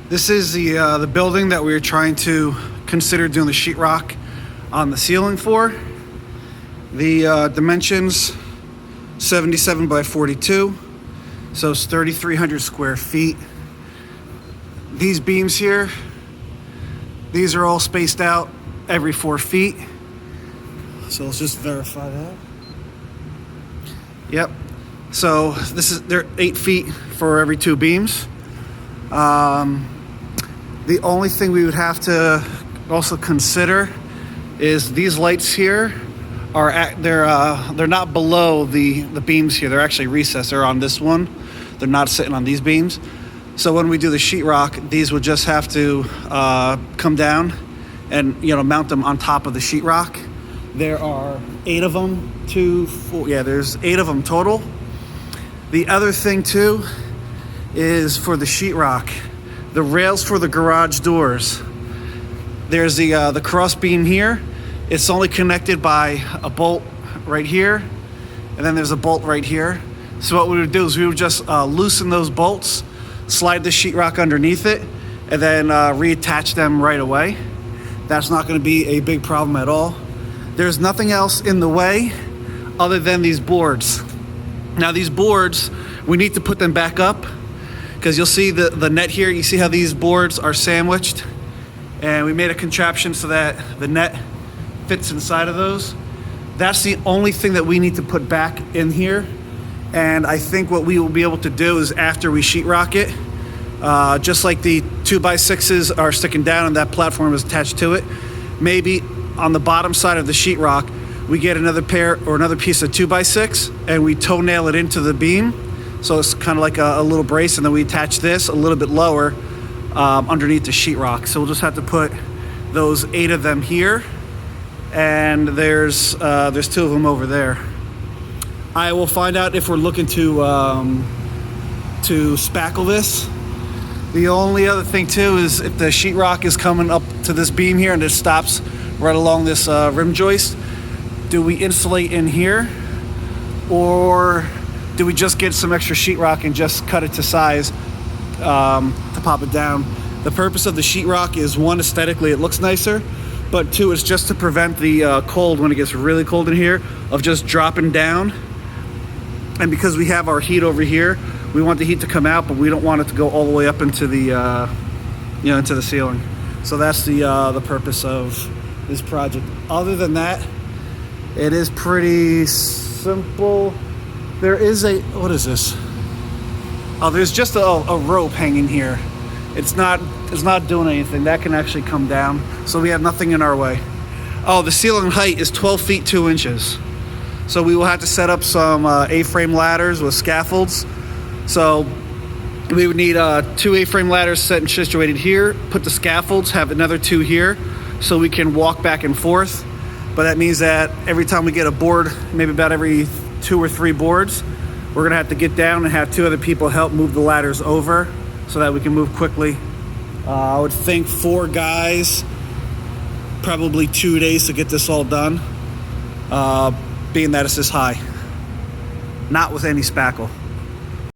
This is the building that we were trying to consider doing the sheetrock on the ceiling for. The dimensions 77 by 42, so it's 3,300 square feet. These beams here, these are all spaced out every 4 feet. So let's just verify that. Yep. So they're 8 feet for every 2 beams. The only thing we would have to also consider is these lights here they're not below the beams here. They're actually recessed. They're on this one. They're not sitting on these beams. So when we do the sheetrock, these would just have to come down and mount them on top of the sheetrock. There are 8 of them. There's 8 of them total. The other thing too is for the sheetrock, the rails for the garage doors. There's the cross beam here. It's only connected by a bolt right here, and then there's a bolt right here. So what we would do is we would just loosen those bolts, slide the sheetrock underneath it, and then reattach them right away. That's not going to be a big problem at all. There's nothing else in the way other than these boards. Now these boards, we need to put them back up, because you'll see the net here. You see how these boards are sandwiched, and we made a contraption so that the net fits inside of those. That's the only thing that we need to put back in here. And I think what we will be able to do is, after we sheetrock it, just like the 2x6s are sticking down and that platform is attached to it, maybe on the bottom side of the sheetrock we get another pair or another piece of 2x6 and we toenail it into the beam. So it's kind of like a little brace, and then we attach this a little bit lower underneath the sheetrock. So we'll just have to put those 8 of them here, and there's 2 of them over there. I will find out if we're looking to spackle this. The only other thing too is if the sheetrock is coming up to this beam here and it stops right along this rim joist, do we insulate in here, or do we just get some extra sheetrock and just cut it to size to pop it down? The purpose of the sheetrock is, 1, aesthetically it looks nicer, but 2, it's just to prevent the cold when it gets really cold in here of just dropping down. And because we have our heat over here, we want the heat to come out, but we don't want it to go all the way up into the into the ceiling. So that's the purpose of this project. Other than that, it is pretty simple. There is what is this? Oh, there's just a rope hanging here. It's not doing anything. That can actually come down, so we have nothing in our way. Oh, the ceiling height is 12 feet 2 inches. So we will have to set up some A-frame ladders with scaffolds. So we would need 2 A-frame ladders set and situated here, put the scaffolds, have another 2 here, so we can walk back and forth. But that means that every time we get a board, maybe about every 2 or 3 boards, we're gonna have to get down and have 2 other people help move the ladders over so that we can move quickly. I would think 4 guys, probably 2 days to get this all done, being that it's this high. Not with any spackle.